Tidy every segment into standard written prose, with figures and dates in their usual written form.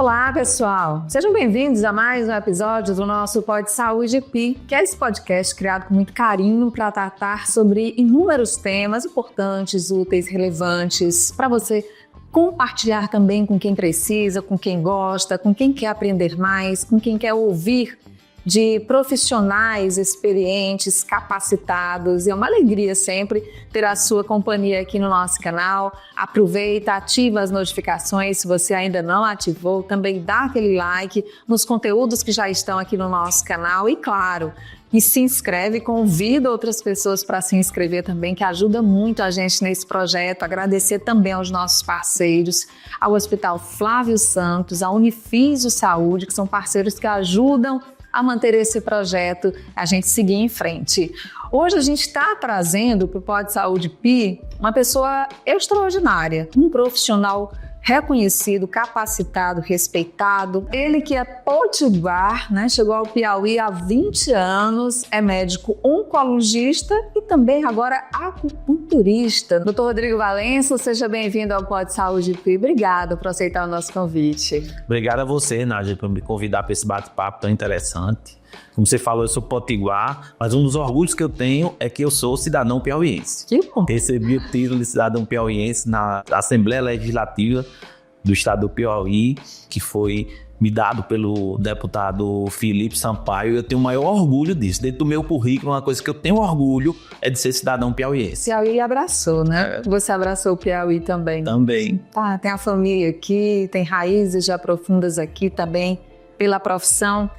Olá, pessoal! Sejam bem-vindos a mais um episódio do nosso Pod Saúde Pi, que é esse podcast criado com muito carinho para tratar sobre inúmeros temas importantes, úteis, relevantes, para você compartilhar também com quem precisa, com quem gosta, com quem quer aprender mais, com quem quer ouvir de profissionais experientes, capacitados. É uma alegria sempre ter a sua companhia aqui no nosso canal. Aproveita, ativa as notificações se você ainda não ativou, também dá aquele like nos conteúdos que já estão aqui no nosso canal e, claro, e se inscreve, convida outras pessoas para se inscrever também, que ajuda muito a gente nesse projeto. Agradecer também aos nossos parceiros, ao Hospital Flávio Santos, à Unifísio Saúde, que são parceiros que ajudam a manter esse projeto, a gente seguir em frente. Hoje a gente está trazendo para o Pod Saúde Pi uma pessoa extraordinária, um profissional reconhecido, capacitado, respeitado. Ele que é potiguar, né? Chegou ao Piauí há 20 anos, é médico oncologista e também agora acupunturista. Dr. Rodrigo Valença, seja bem-vindo ao Pod Saúde Pi. Obrigada por aceitar o nosso convite. Obrigado a você, Nádia, por me convidar para esse bate-papo tão interessante. Como você falou, eu sou potiguar, mas um dos orgulhos que eu tenho é que eu sou cidadão piauiense. Que bom. Recebi o título de cidadão piauiense na Assembleia Legislativa do Estado do Piauí, que foi me dado pelo deputado Felipe Sampaio. Eu tenho o maior orgulho disso. Dentro do meu currículo, uma coisa que eu tenho orgulho é de ser cidadão piauiense. Piauí abraçou, né? Você abraçou o Piauí também. Também. Tá, tem a família aqui, tem raízes já profundas aqui também pela profissão.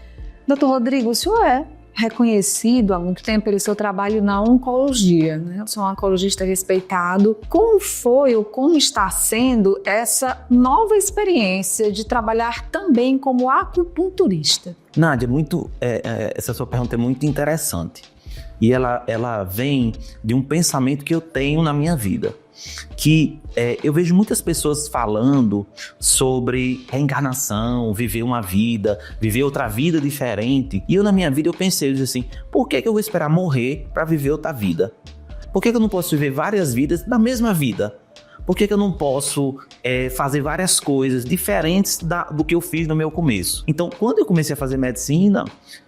Doutor Rodrigo, o senhor é reconhecido há muito tempo pelo seu trabalho na oncologia, né? Eu sou um oncologista respeitado. Como foi ou como está sendo essa nova experiência de trabalhar também como acupunturista? Nádia, essa sua pergunta é muito interessante. E ela vem de um pensamento que eu tenho na minha vida. Que eu vejo muitas pessoas falando sobre reencarnação, viver uma vida, viver outra vida diferente. E eu na minha vida eu pensei assim, por que eu vou esperar morrer para viver outra vida? Por que eu não posso viver várias vidas da mesma vida? Por que eu não posso fazer várias coisas diferentes do que eu fiz no meu começo? Então, quando eu comecei a fazer medicina,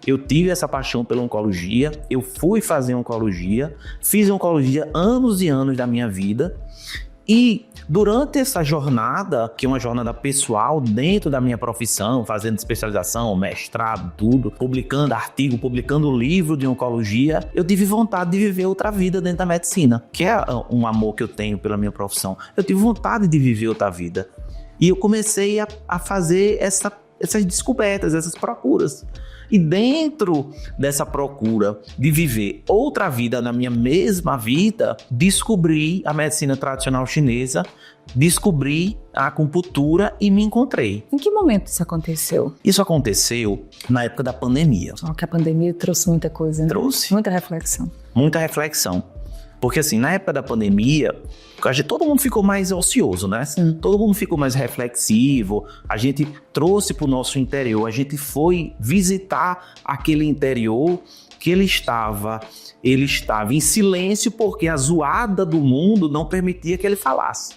eu tive essa paixão pela oncologia, eu fui fazer oncologia, fiz oncologia anos e anos da minha vida. E durante essa jornada, que é uma jornada pessoal dentro da minha profissão, fazendo especialização, mestrado, tudo, publicando artigo, publicando livro de oncologia, eu tive vontade de viver outra vida dentro da medicina, que é um amor que eu tenho pela minha profissão. Eu tive vontade de viver outra vida. E eu comecei a fazer essas descobertas, essas procuras. E dentro dessa procura de viver outra vida na minha mesma vida, descobri a medicina tradicional chinesa, descobri a acupuntura e me encontrei. Em que momento isso aconteceu? Isso aconteceu na época da pandemia. Só que a pandemia trouxe muita coisa, né? Trouxe. Muita reflexão. Muita reflexão. Porque assim, na época da pandemia, todo mundo ficou mais ocioso, né? Sim. Todo mundo ficou mais reflexivo, a gente trouxe para o nosso interior, a gente foi visitar aquele interior que ele estava em silêncio porque a zoada do mundo não permitia que ele falasse.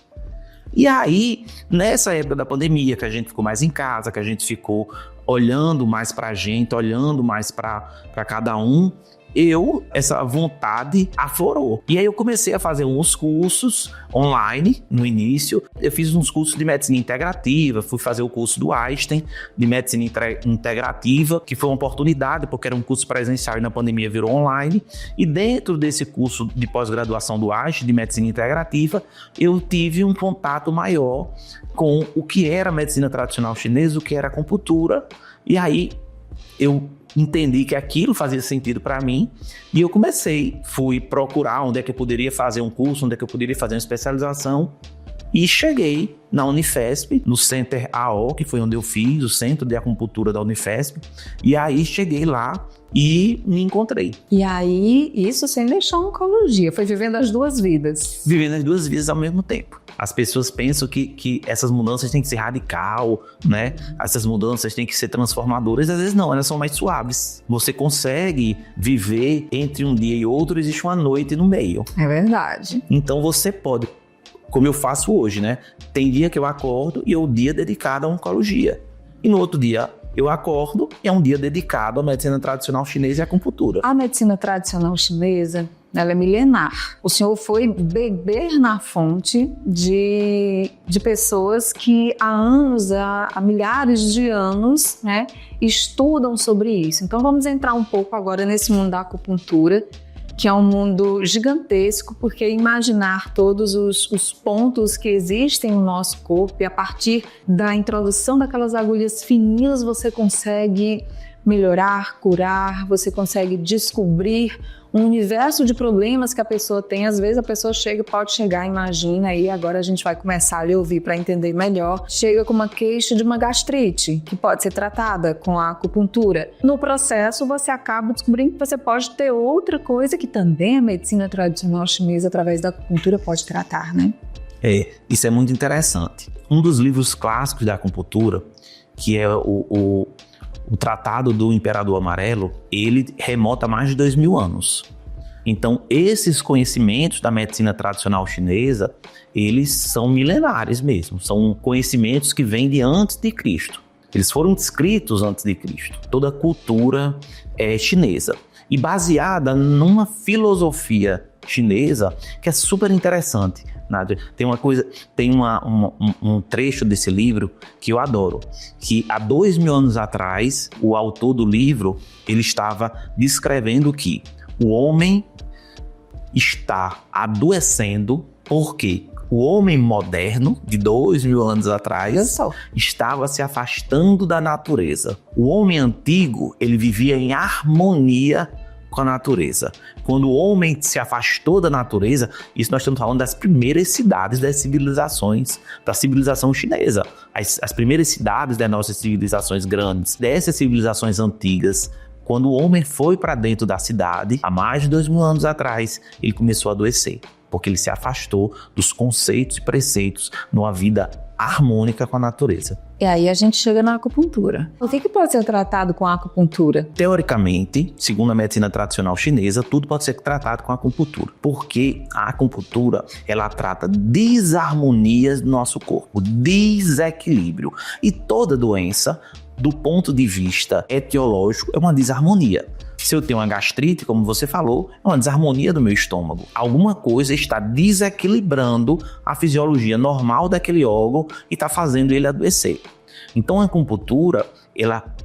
E aí, nessa época da pandemia, que a gente ficou mais em casa, que a gente ficou olhando mais para a gente, olhando mais para cada um, essa vontade aflorou. E aí eu comecei a fazer uns cursos online no início. Eu fiz uns cursos de medicina integrativa, fui fazer o curso do Einstein de medicina integrativa, que foi uma oportunidade, porque era um curso presencial e na pandemia virou online. E dentro desse curso de pós-graduação do Einstein de medicina integrativa, eu tive um contato maior com o que era a medicina tradicional chinesa, o que era a acupuntura. E aí eu entendi que aquilo fazia sentido para mim e eu fui procurar onde é que eu poderia fazer um curso, onde é que eu poderia fazer uma especialização e cheguei na Unifesp, no Center AO, que foi onde eu fiz, o Centro de Acupuntura da Unifesp, e aí cheguei lá e me encontrei. E aí, isso sem deixar a oncologia, foi vivendo as duas vidas. Vivendo as duas vidas ao mesmo tempo. As pessoas pensam que essas mudanças têm que ser radical, né? Essas mudanças têm que ser transformadoras. Às vezes não, elas são mais suaves. Você consegue viver entre um dia e outro, existe uma noite no meio. É verdade. Então você pode, como eu faço hoje, né? Tem dia que eu acordo e é o dia dedicado à oncologia. e no outro dia eu acordo e é um dia dedicado à medicina tradicional chinesa e à acupuntura. A medicina tradicional chinesa, ela é milenar. O senhor foi beber na fonte de pessoas que há anos, há milhares de anos, né, estudam sobre isso. Então vamos entrar um pouco agora nesse mundo da acupuntura, que é um mundo gigantesco, porque imaginar todos os pontos que existem no nosso corpo e a partir da introdução daquelas agulhas fininhas você consegue melhorar, curar, você consegue descobrir um universo de problemas que a pessoa tem. Às vezes a pessoa pode chegar, imagina aí, agora a gente vai começar a lhe ouvir para entender melhor, chega com uma queixa de uma gastrite, que pode ser tratada com a acupuntura. No processo você acaba descobrindo que você pode ter outra coisa que também a medicina tradicional chinesa, através da acupuntura, pode tratar, né? Isso é muito interessante. Um dos livros clássicos da acupuntura, que é o Tratado do Imperador Amarelo, ele remota a mais de 2000 anos. Então, esses conhecimentos da medicina tradicional chinesa, eles são milenares mesmo. São conhecimentos que vêm de antes de Cristo. Eles foram descritos antes de Cristo. Toda a cultura é chinesa. E baseada numa filosofia chinesa que é super interessante. Tem um trecho desse livro que eu adoro, que há 2000 anos atrás, o autor do livro, ele estava descrevendo que o homem está adoecendo porque o homem moderno, de 2000 anos atrás, estava se afastando da natureza. O homem antigo, ele vivia em harmonia com a natureza. Quando o homem se afastou da natureza, isso nós estamos falando das primeiras cidades das civilizações, da civilização chinesa. As primeiras cidades das nossas civilizações grandes, dessas civilizações antigas. Quando o homem foi para dentro da cidade, há mais de 2000 anos atrás, ele começou a adoecer, porque ele se afastou dos conceitos e preceitos numa vida harmônica com a natureza. E aí a gente chega na acupuntura. O que pode ser tratado com a acupuntura? Teoricamente, segundo a medicina tradicional chinesa, tudo pode ser tratado com a acupuntura. Porque a acupuntura, ela trata desarmonias do nosso corpo, desequilíbrio. E toda doença, do ponto de vista etiológico, é uma desarmonia. Se eu tenho uma gastrite, como você falou, é uma desarmonia do meu estômago. Alguma coisa está desequilibrando a fisiologia normal daquele órgão e está fazendo ele adoecer. Então a acupuntura, ela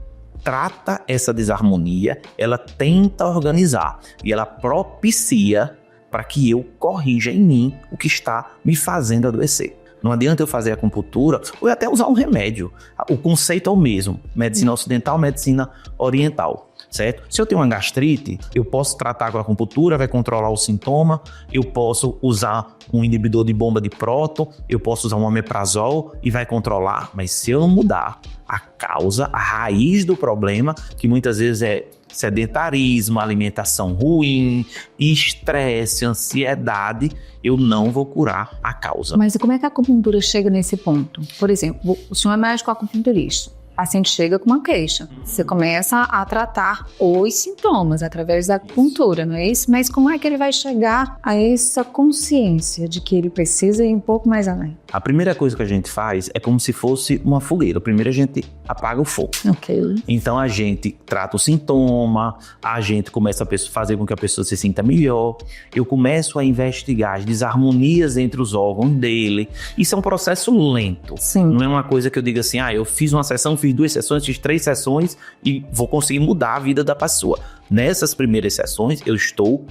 trata essa desarmonia, ela tenta organizar e ela propicia para que eu corrija em mim o que está me fazendo adoecer. Não adianta eu fazer acupuntura ou até usar um remédio. O conceito é o mesmo. Medicina ocidental, medicina oriental. Certo? Se eu tenho uma gastrite, eu posso tratar com a acupuntura, vai controlar o sintoma, eu posso usar um inibidor de bomba de próton, eu posso usar um omeprazol e vai controlar, mas se eu não mudar a causa, a raiz do problema, que muitas vezes é sedentarismo, alimentação ruim, estresse, ansiedade, eu não vou curar a causa. Mas como é que a acupuntura chega nesse ponto? Por exemplo, o senhor é médico acupunturista. O paciente chega com uma queixa. Você começa a tratar os sintomas através da acupuntura, não é isso? Mas como é que ele vai chegar a essa consciência de que ele precisa ir um pouco mais além? A primeira coisa que a gente faz é como se fosse uma fogueira. Primeiro a gente apaga o fogo. Ok. Então a gente trata o sintoma, a gente começa a fazer com que a pessoa se sinta melhor. Eu começo a investigar as desarmonias entre os órgãos dele. Isso é um processo lento. Sim. Não é uma coisa que eu diga assim, eu fiz uma sessão, fiz 2 sessões, fiz 3 sessões e vou conseguir mudar a vida da pessoa. Nessas primeiras sessões, eu estou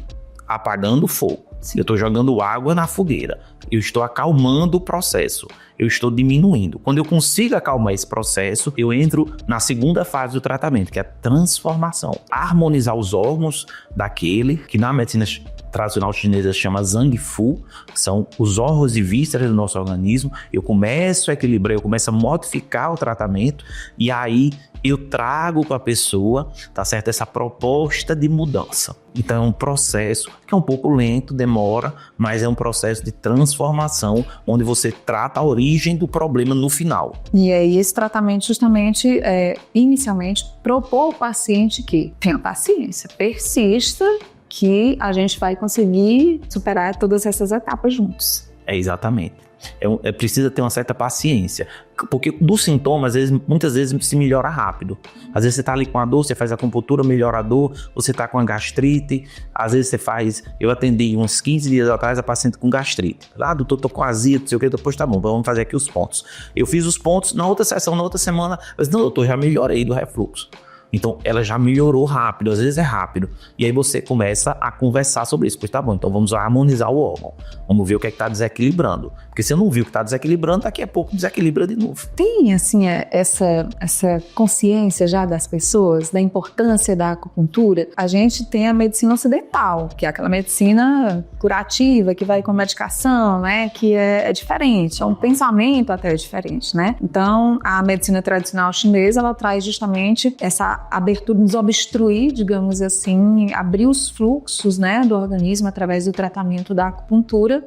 apagando o fogo. Eu estou jogando água na fogueira. Eu estou acalmando o processo. Eu estou diminuindo. Quando eu consigo acalmar esse processo, eu entro na segunda fase do tratamento, que é a transformação. Harmonizar os órgãos daquele, que na medicina tradicional chinesa chama Zhang Fu, que são os órgãos e vísceras do nosso organismo. Eu começo a equilibrar, eu começo a modificar o tratamento e aí eu trago para a pessoa, tá certo? Essa proposta de mudança. Então é um processo que é um pouco lento, demora, mas é um processo de transformação onde você trata a origem do problema no final. E aí esse tratamento justamente, inicialmente, propor ao paciente que tenha paciência, persista, que a gente vai conseguir superar todas essas etapas juntos. Exatamente. Precisa ter uma certa paciência. Porque dos sintomas, muitas vezes se melhora rápido. Às vezes você tá ali com a dor, você faz a acupuntura, melhora a dor. Você tá com a gastrite, às vezes você faz... Eu atendi uns 15 dias atrás a paciente com gastrite. Doutor, tô com azia, não sei o que. Depois tá bom, vamos fazer aqui os pontos. Eu fiz os pontos, na outra sessão, na outra semana, eu disse, não, doutor, já melhorei do refluxo. Então, ela já melhorou rápido, às vezes é rápido. E aí você começa a conversar sobre isso. Pois tá bom, então vamos harmonizar o órgão. Vamos ver o que é que tá desequilibrando. Porque se eu não viu o que tá desequilibrando, daqui a pouco desequilibra de novo. Tem, assim, essa consciência já das pessoas, da importância da acupuntura? A gente tem a medicina ocidental, que é aquela medicina curativa, que vai com medicação, né? Que é diferente, é um pensamento até diferente, né? Então, a medicina tradicional chinesa, ela traz justamente essa abertura, desobstruir, digamos assim, abrir os fluxos, né, do organismo através do tratamento da acupuntura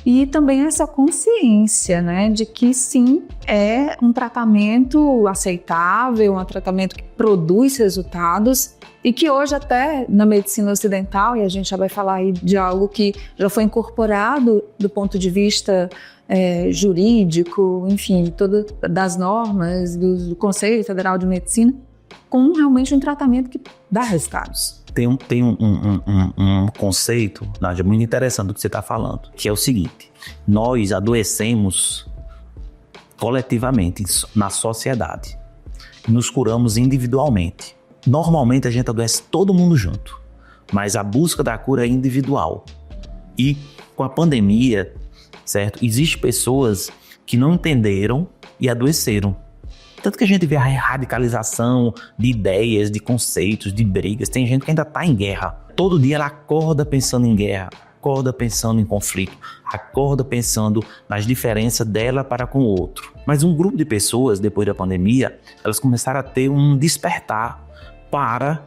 e também essa consciência, né, de que sim, é um tratamento aceitável, um tratamento que produz resultados e que hoje até na medicina ocidental, e a gente já vai falar aí de algo que já foi incorporado do ponto de vista jurídico, enfim, todas das normas do Conselho Federal de Medicina, com realmente um tratamento que dá resultados. Tem um conceito, Nádia, muito interessante do que você está falando, que é o seguinte: nós adoecemos coletivamente na sociedade, nos curamos individualmente. Normalmente a gente adoece todo mundo junto, mas a busca da cura é individual. E com a pandemia, certo? Existem pessoas que não entenderam e adoeceram. Tanto que a gente vê a radicalização de ideias, de conceitos, de brigas. Tem gente que ainda está em guerra. Todo dia ela acorda pensando em guerra, acorda pensando em conflito, acorda pensando nas diferenças dela para com o outro. Mas um grupo de pessoas, depois da pandemia, elas começaram a ter um despertar para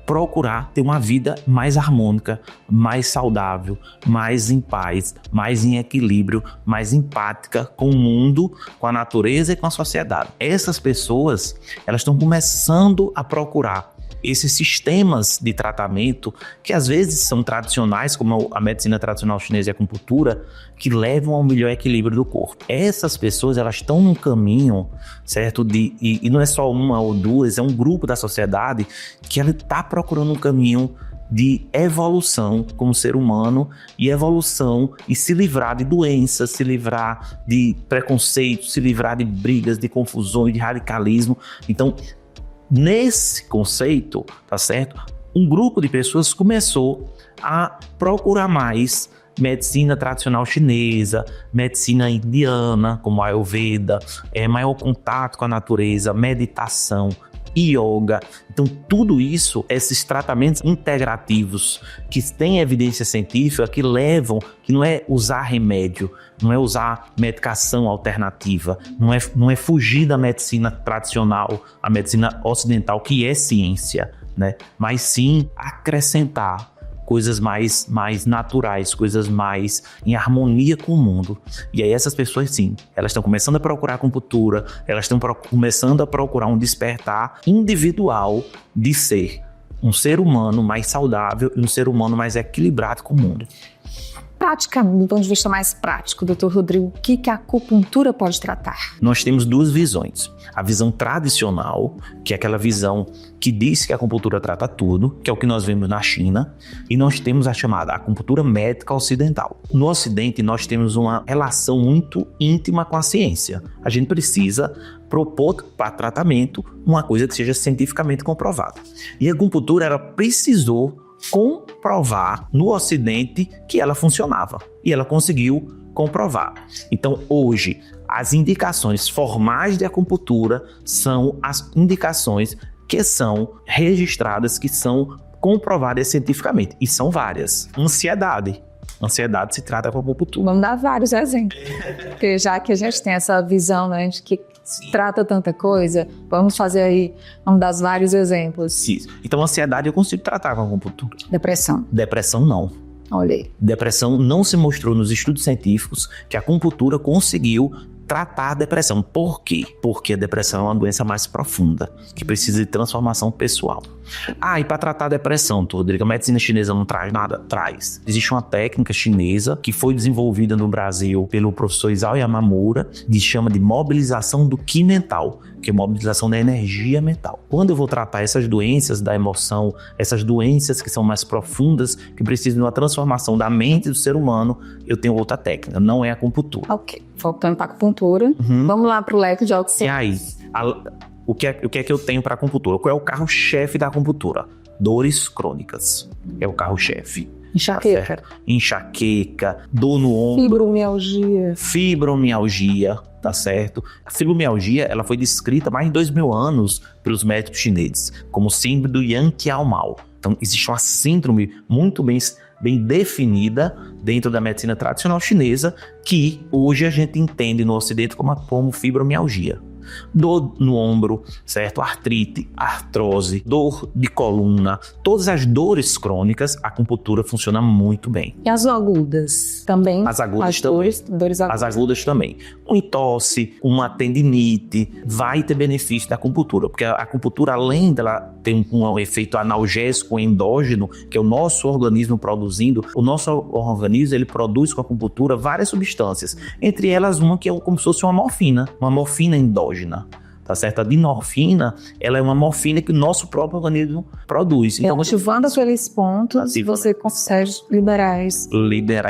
procurar ter uma vida mais harmônica, mais saudável, mais em paz, mais em equilíbrio, mais empática com o mundo, com a natureza e com a sociedade. Essas pessoas, elas estão começando a procurar esses sistemas de tratamento que às vezes são tradicionais, como a medicina tradicional chinesa e a acupuntura, que levam ao melhor equilíbrio do corpo. Essas pessoas, elas estão num caminho, certo? E não é só uma ou duas, é um grupo da sociedade que ela está procurando um caminho de evolução como ser humano e evolução e se livrar de doenças, se livrar de preconceitos, se livrar de brigas, de confusões, de radicalismo. Então, nesse conceito, tá certo? Um grupo de pessoas começou a procurar mais medicina tradicional chinesa, medicina indiana, como a Ayurveda, maior contato com a natureza, meditação, yoga. Então, tudo isso, esses tratamentos integrativos que têm evidência científica, que levam, que não é usar remédio, não é usar medicação alternativa, não é fugir da medicina tradicional, a medicina ocidental, que é ciência, né? Mas sim acrescentar coisas mais naturais, coisas mais em harmonia com o mundo. E aí essas pessoas, sim, elas estão começando a procurar acupuntura, elas estão começando a procurar um despertar individual de ser um ser humano mais saudável e um ser humano mais equilibrado com o mundo. Prática, do ponto de vista mais prático, Dr. Rodrigo, o que a acupuntura pode tratar? Nós temos duas visões. A visão tradicional, que é aquela visão que diz que a acupuntura trata tudo, que é o que nós vemos na China, e nós temos a chamada acupuntura médica ocidental. No Ocidente, nós temos uma relação muito íntima com a ciência. A gente precisa propor para tratamento uma coisa que seja cientificamente comprovada. E a acupuntura, ela precisou comprovar no Ocidente que ela funcionava. E ela conseguiu comprovar. Então, hoje, as indicações formais de acupuntura são as indicações que são registradas, que são comprovadas cientificamente. E são várias. Ansiedade se trata com acupuntura. Vamos dar vários exemplos. Porque já que a gente tem essa visão, né, de que trata tanta coisa, vamos dar vários exemplos. Isso. Então, ansiedade eu consigo tratar com acupuntura. Depressão não. Olha aí. Depressão não se mostrou nos estudos científicos que a acupuntura conseguiu tratar a depressão. Por quê? Porque a depressão é uma doença mais profunda, que precisa de transformação pessoal. E para tratar a depressão, Rodrigo, a medicina chinesa não traz nada? Traz. Existe uma técnica chinesa que foi desenvolvida no Brasil pelo professor Isao Yamamura, que chama de mobilização do Qi mental, que é mobilização da energia mental. Quando eu vou tratar essas doenças da emoção, essas doenças que são mais profundas, que precisam de uma transformação da mente do ser humano, eu tenho outra técnica, não é a acupuntura. Ok, voltando para a acupuntura, vamos lá para o leque de opções. E aí, o que é que eu tenho para a acupuntura? Qual é o carro-chefe da acupuntura? Dores crônicas. É o carro-chefe. Enxaqueca. Enxaqueca, dor no ombro. Fibromialgia, tá certo? A fibromialgia, ela foi descrita há mais de 2000 anos pelos médicos chineses como síndrome do Yang-Qiao-Mao. Então, existe uma síndrome muito bem definida dentro da medicina tradicional chinesa que hoje a gente entende no Ocidente como fibromialgia. Dor no ombro, certo? Artrite, artrose, dor de coluna, todas as dores crônicas, a acupuntura funciona muito bem. E as agudas também? As agudas também. Dores agudas. As agudas também. Uma tosse, uma tendinite, vai ter benefício da acupuntura, porque a acupuntura, além dela ter um efeito analgésico endógeno, que é o nosso organismo produzindo, o nosso organismo ele produz com a acupuntura várias substâncias, entre elas uma que é como se fosse uma morfina endógena. Tá certo? A dinorfina, ela é uma morfina que o nosso próprio organismo produz. Então, ativando aqueles pontos, você consegue liberar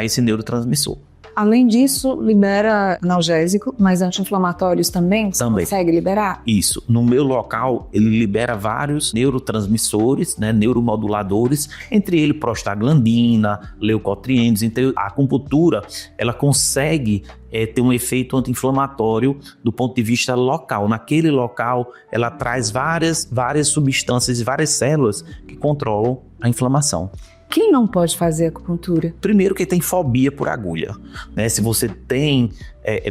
esse neurotransmissor. Além disso, libera analgésico, mas anti-inflamatórios também? Você consegue liberar? Isso. No meu local, ele libera vários neurotransmissores, né, neuromoduladores, entre eles prostaglandina, leucotrienos. Então, a acupuntura, ela consegue ter um efeito anti-inflamatório do ponto de vista local. Naquele local, ela traz várias substâncias e várias células que controlam a inflamação. Quem não pode fazer acupuntura? Primeiro, quem tem fobia por agulha, né? Se você tem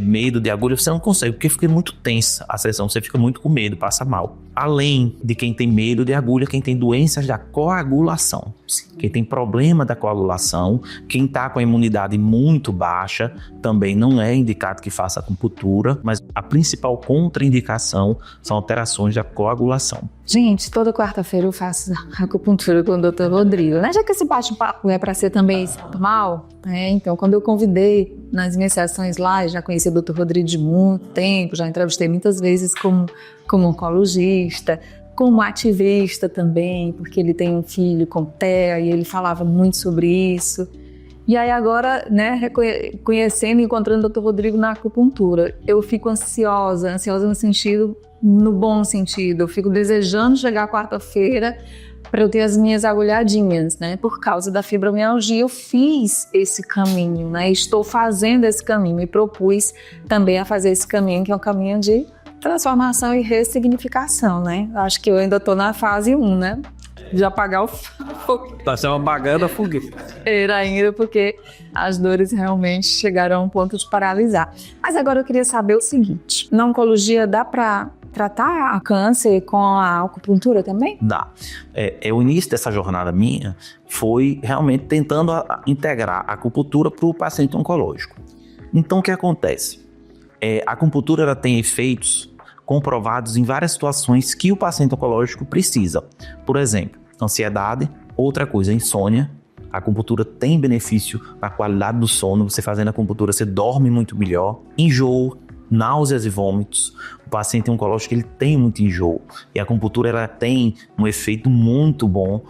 medo de agulha, você não consegue, porque fica muito tensa a sessão, você fica muito com medo, passa mal. Além de quem tem medo de agulha, quem tem doenças da coagulação, quem tem problema da coagulação, quem está com a imunidade muito baixa, também não é indicado que faça acupuntura, mas a principal contraindicação são alterações da coagulação. Gente, toda quarta-feira eu faço acupuntura com o Dr. Rodrigo, né? Já que esse bate-papo é para ser também informal, né? Então, quando eu convidei nas minhas sessões lá, eu já conheci o Dr. Rodrigo de muito tempo, já entrevistei muitas vezes como oncologista, como ativista também, porque ele tem um filho com TEA e ele falava muito sobre isso. E aí agora, né, conhecendo e encontrando o Dr. Rodrigo na acupuntura, eu fico ansiosa no bom sentido, eu fico desejando chegar quarta-feira para eu ter as minhas agulhadinhas, né? Por causa da fibromialgia, eu fiz esse caminho, né? Estou fazendo esse caminho, me propus também a fazer esse caminho, que é um caminho de transformação e ressignificação, né? Acho que eu ainda estou na fase 1, né? De apagar o fogo. Tá sendo apagando a fogueira. Era ainda, porque as dores realmente chegaram a um ponto de paralisar. Mas agora eu queria saber o seguinte: na oncologia dá para tratar a câncer com a acupuntura também? Dá. O início dessa jornada minha foi realmente tentando integrar a acupuntura para o paciente oncológico. Então, o que acontece? A acupuntura ela tem efeitos comprovados em várias situações que o paciente oncológico precisa. Por exemplo, ansiedade, outra coisa, insônia. A acupuntura tem benefício na qualidade do sono. Você fazendo a acupuntura, você dorme muito melhor. Enjoo, náuseas e vômitos. O paciente oncológico ele tem muito enjoo e a acupuntura ela tem um efeito muito bom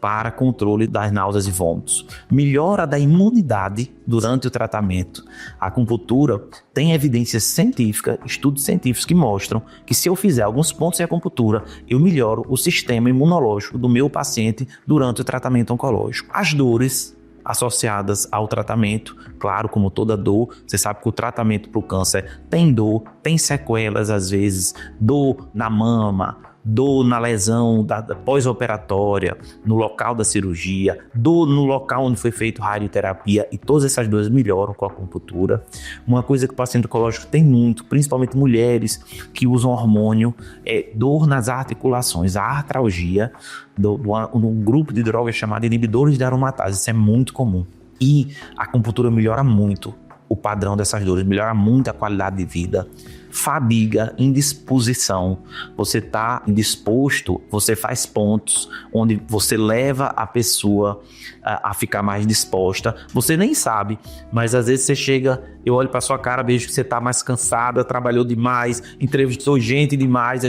para controle das náuseas e vômitos. Melhora da imunidade durante o tratamento. A acupuntura tem evidência científica, estudos científicos que mostram que se eu fizer alguns pontos de acupuntura, eu melhoro o sistema imunológico do meu paciente durante o tratamento oncológico. As dores associadas ao tratamento, claro, como toda dor, você sabe que o tratamento para o câncer tem dor, tem sequelas às vezes, dor na mama, dor na lesão pós-operatória, no local da cirurgia, dor no local onde foi feito radioterapia, e todas essas dores melhoram com a acupuntura. Uma coisa que o paciente oncológico tem muito, principalmente mulheres que usam hormônio, é dor nas articulações, a artralgia, num grupo de drogas chamado inibidores de aromatase. Isso é muito comum. E a acupuntura melhora muito o padrão dessas dores, melhora muito a qualidade de vida. Fadiga, indisposição, você está indisposto, você faz pontos onde você leva a pessoa a ficar mais disposta, você nem sabe, mas às vezes você chega, eu olho para sua cara, vejo que você está mais cansada, trabalhou demais, entrevistou gente demais,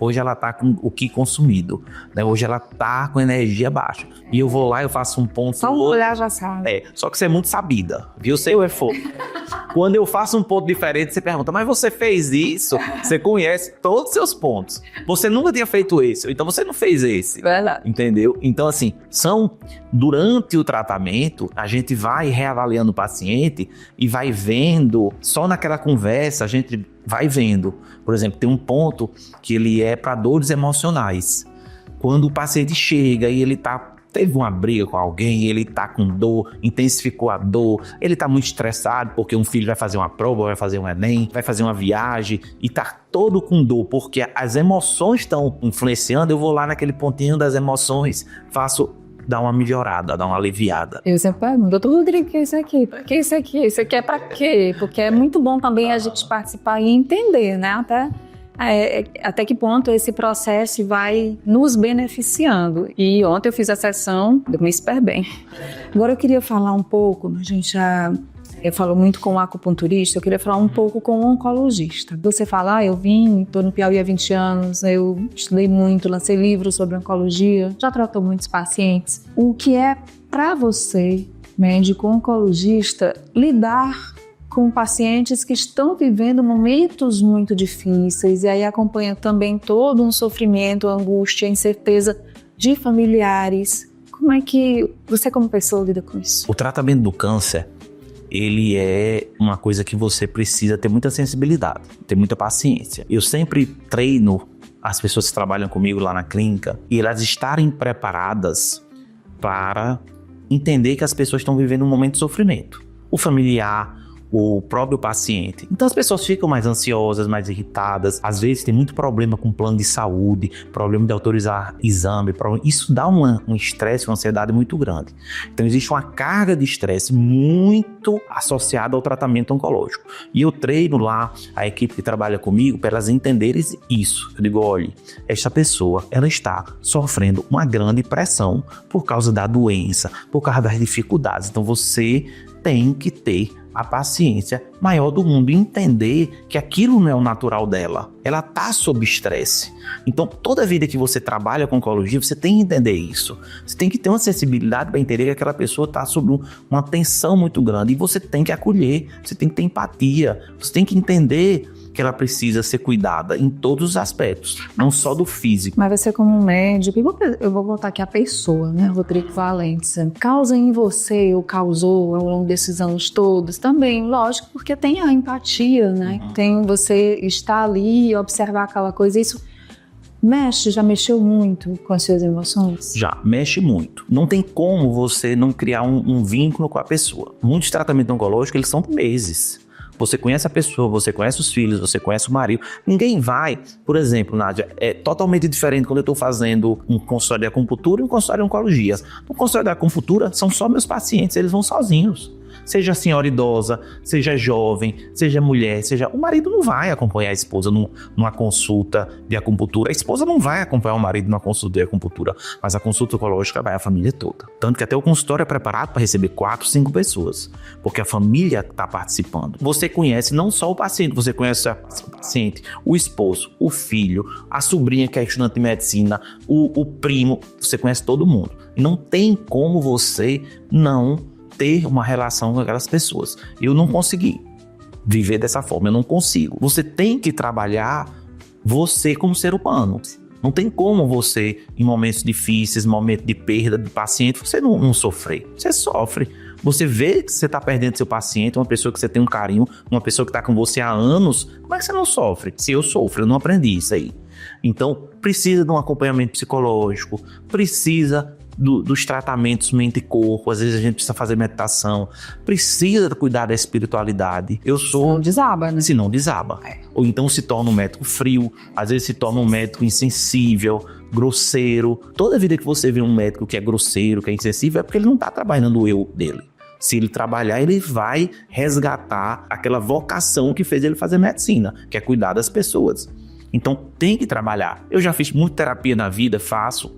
hoje ela está com o que consumido, né? Hoje ela está com energia baixa, e eu vou lá e eu faço um ponto. Só um olhar já sabe. Só que você é muito sabida, viu? Seu é fogo. Quando eu faço um ponto diferente, você pergunta, mas você fez isso? Você conhece todos os seus pontos. Você nunca tinha feito esse, então você não fez esse. Verdade. Entendeu? Então, assim, durante o tratamento, a gente vai reavaliando o paciente e vai vendo, só naquela conversa, a gente vai vendo. Por exemplo, tem um ponto que ele é para dores emocionais. Quando o paciente chega e ele teve uma briga com alguém, ele tá com dor, intensificou a dor, ele tá muito estressado porque um filho vai fazer uma prova, vai fazer um Enem, vai fazer uma viagem e tá todo com dor porque as emoções estão influenciando, eu vou lá naquele pontinho das emoções, dá uma melhorada, dá uma aliviada. Eu sempre pergunto, doutor Rodrigo, o que é isso aqui? Por que isso aqui? Isso aqui é pra quê? Porque é muito bom também a gente participar e entender, né? Até que ponto esse processo vai nos beneficiando. E ontem eu fiz a sessão, dormi super bem. Agora eu queria falar um pouco, a gente já falou muito com o acupunturista, eu queria falar um pouco com o oncologista. Você fala, estou no Piauí há 20 anos, eu estudei muito, lancei livros sobre oncologia, já tratou muitos pacientes. O que é para você, médico oncologista, lidar com pacientes que estão vivendo momentos muito difíceis e aí acompanha também todo um sofrimento, angústia, incerteza de familiares. Como é que você como pessoa lida com isso? O tratamento do câncer, ele é uma coisa que você precisa ter muita sensibilidade, ter muita paciência. Eu sempre treino as pessoas que trabalham comigo lá na clínica e elas estarem preparadas para entender que as pessoas estão vivendo um momento de sofrimento. O familiar, o próprio paciente. Então as pessoas ficam mais ansiosas, mais irritadas. Às vezes tem muito problema com plano de saúde, problema de autorizar exame. Isso dá um estresse, uma ansiedade muito grande. Então existe uma carga de estresse muito associada ao tratamento oncológico. E eu treino lá a equipe que trabalha comigo para elas entenderem isso. Eu digo, olha, esta pessoa, ela está sofrendo uma grande pressão por causa da doença, por causa das dificuldades. Então você tem que ter a paciência maior do mundo e entender que aquilo não é o natural dela. Ela está sob estresse. Então, toda vida que você trabalha com oncologia, você tem que entender isso. Você tem que ter uma sensibilidade para entender que aquela pessoa está sob uma tensão muito grande e você tem que acolher, você tem que ter empatia, você tem que entender que ela precisa ser cuidada em todos os aspectos, não só do físico. Mas você como médico, eu vou botar aqui a pessoa, né, Rodrigo Valentes, causa em você ou causou ao longo desses anos todos também, lógico, porque tem a empatia, né, tem você estar ali e observar aquela coisa, isso já mexeu muito com as suas emoções? Já, mexe muito. Não tem como você não criar um vínculo com a pessoa. Muitos tratamentos oncológicos, eles são por meses. Você conhece a pessoa, você conhece os filhos, você conhece o marido. Ninguém vai, por exemplo, Nádia, é totalmente diferente quando eu estou fazendo um consultório de acupuntura e um consultório de oncologia. No consultório de acupuntura, são só meus pacientes, eles vão sozinhos. Seja senhora idosa, seja jovem, seja mulher, o marido não vai acompanhar a esposa numa consulta de acupuntura. A esposa não vai acompanhar o marido numa consulta de acupuntura, mas a consulta oncológica vai a família toda. Tanto que até o consultório é preparado para receber 4, 5 pessoas, porque a família está participando. Você conhece não só o paciente, você conhece o paciente, o esposo, o filho, a sobrinha que é estudante de medicina, o primo, você conhece todo mundo. E não tem como você não ter uma relação com aquelas pessoas. Eu não consegui viver dessa forma, eu não consigo. Você tem que trabalhar você como ser humano. Não tem como você, em momentos difíceis, momentos de perda de paciente, você não sofrer. Você sofre. Você vê que você está perdendo seu paciente, uma pessoa que você tem um carinho, uma pessoa que está com você há anos, como é que você não sofre? Se eu sofro, eu não aprendi isso aí. Então, precisa de um acompanhamento psicológico, precisa dos tratamentos mente e corpo, às vezes a gente precisa fazer meditação, precisa cuidar da espiritualidade. Senão desaba, né? Senão desaba. Ou então se torna um médico frio, às vezes se torna um médico insensível, grosseiro. Toda vida que você vê um médico que é grosseiro, que é insensível, é porque ele não está trabalhando o eu dele. Se ele trabalhar, ele vai resgatar aquela vocação que fez ele fazer medicina, que é cuidar das pessoas. Então tem que trabalhar. Eu já fiz muita terapia na vida, faço.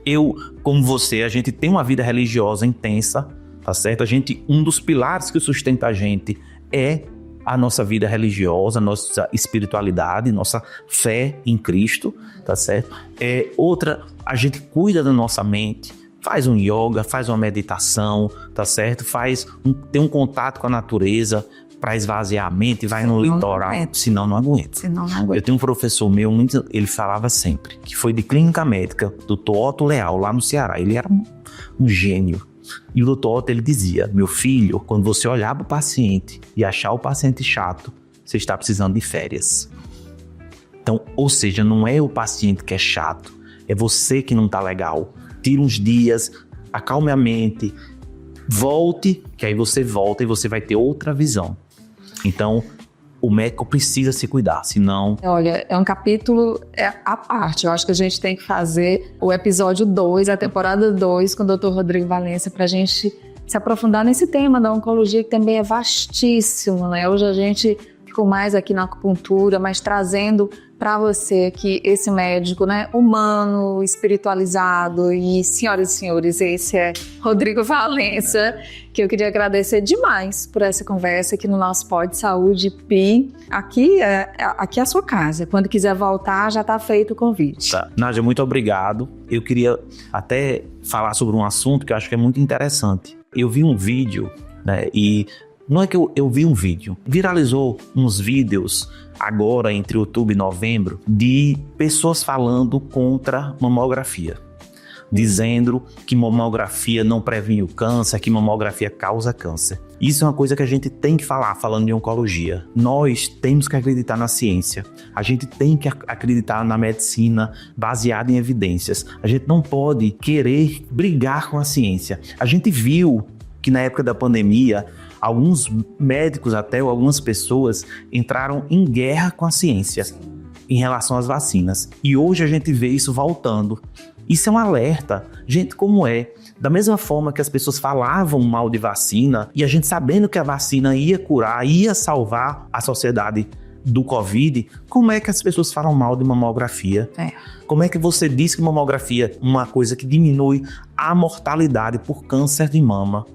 Eu, como você, a gente tem uma vida religiosa intensa, tá certo? Um dos pilares que sustenta a gente é a nossa vida religiosa, nossa espiritualidade, nossa fé em Cristo, tá certo? Outra, a gente cuida da nossa mente, faz um yoga, faz uma meditação, tá certo? Tem um contato com a natureza para esvaziar a mente, vai no litoral, senão não aguenta. Eu tenho um professor meu, ele falava sempre, que foi de clínica médica, Dr. Otto Leal, lá no Ceará. Ele era um gênio. E o Dr. Otto, ele dizia: meu filho, quando você olhar para o paciente e achar o paciente chato, você está precisando de férias. Então, ou seja, não é o paciente que é chato, é você que não está legal. Tira uns dias, acalme a mente, volte, que aí você volta e você vai ter outra visão. Então, o médico precisa se cuidar, senão... Olha, é um capítulo à parte. Eu acho que a gente tem que fazer o episódio 2, a temporada 2, com o Dr. Rodrigo Valença, para a gente se aprofundar nesse tema da oncologia, que também é vastíssimo, né? Hoje a gente ficou mais aqui na acupuntura, mas trazendo para você aqui esse médico, né, humano, espiritualizado. E, senhoras e senhores, esse é Rodrigo Valença, que eu queria agradecer demais por essa conversa aqui no nosso Pod Saúde Pi. Aqui é a sua casa. Quando quiser voltar, já está feito o convite. Tá. Nádia, muito obrigado. Eu queria até falar sobre um assunto que eu acho que é muito interessante. Eu vi um vídeo, né, e não é que eu vi um vídeo. Viralizou uns vídeos agora, entre outubro e novembro, de pessoas falando contra mamografia. Dizendo que mamografia não previne o câncer, que mamografia causa câncer. Isso é uma coisa que a gente tem que falar, falando de oncologia. Nós temos que acreditar na ciência. A gente tem que acreditar na medicina baseada em evidências. A gente não pode querer brigar com a ciência. A gente viu que na época da pandemia, alguns médicos até, ou algumas pessoas, entraram em guerra com a ciência em relação às vacinas. E hoje a gente vê isso voltando. Isso é um alerta. Gente, como é? Da mesma forma que as pessoas falavam mal de vacina, e a gente sabendo que a vacina ia curar, ia salvar a sociedade do Covid, como é que as pessoas falam mal de mamografia? Como é que você diz que mamografia é uma coisa que diminui a mortalidade por câncer de mama?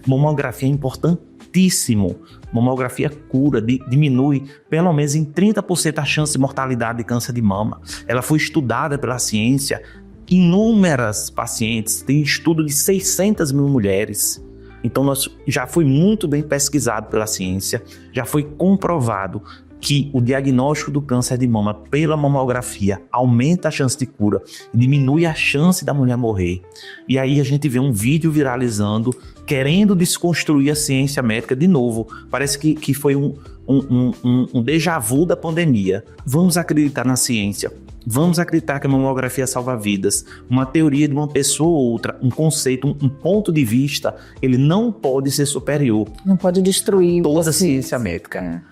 Mamografia é importantíssimo. Mamografia cura, diminui pelo menos em 30% a chance de mortalidade de câncer de mama. Ela foi estudada pela ciência. Inúmeras pacientes, tem estudo de 600 mil mulheres. Então, já foi muito bem pesquisado pela ciência, já foi comprovado que o diagnóstico do câncer de mama pela mamografia aumenta a chance de cura, diminui a chance da mulher morrer. E aí a gente vê um vídeo viralizando, querendo desconstruir a ciência médica de novo. Parece que foi um déjà vu da pandemia. Vamos acreditar na ciência. Vamos acreditar que a mamografia salva vidas. Uma teoria de uma pessoa ou outra, um conceito, um ponto de vista, ele não pode ser superior. Não pode destruir toda a ciência médica.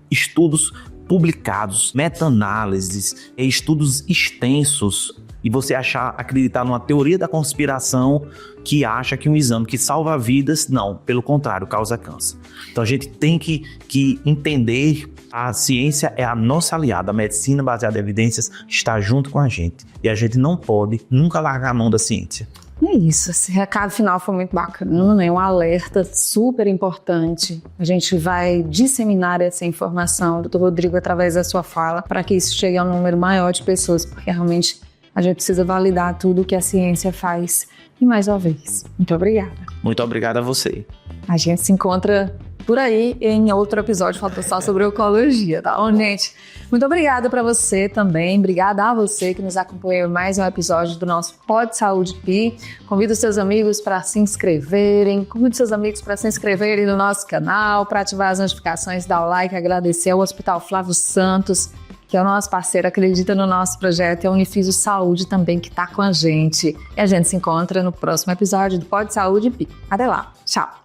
Estudos publicados, meta-análises, estudos extensos, e você acreditar numa teoria da conspiração que acha que um exame que salva vidas, não, pelo contrário, causa câncer. Então a gente tem que entender, a ciência é a nossa aliada, a medicina baseada em evidências está junto com a gente, e a gente não pode nunca largar a mão da ciência. É isso, esse recado final foi muito bacana, né? Um alerta super importante. A gente vai disseminar essa informação, Dr. Rodrigo, através da sua fala, para que isso chegue a um número maior de pessoas, porque realmente a gente precisa validar tudo que a ciência faz. E mais uma vez, muito obrigada. Muito obrigado a você. A gente se encontra por aí em outro episódio falando só sobre oncologia, tá bom, gente? Muito obrigada para você também, obrigada a você que nos acompanhou em mais um episódio do nosso Pod Saúde Pi. Convido os seus amigos para se inscreverem, no nosso canal, para ativar as notificações, dar o like, agradecer ao Hospital Flávio Santos, que é o nosso parceiro, acredita no nosso projeto, e a Unifiso Saúde também, que está com a gente. E a gente se encontra no próximo episódio do Pod Saúde Pi. Até lá, tchau!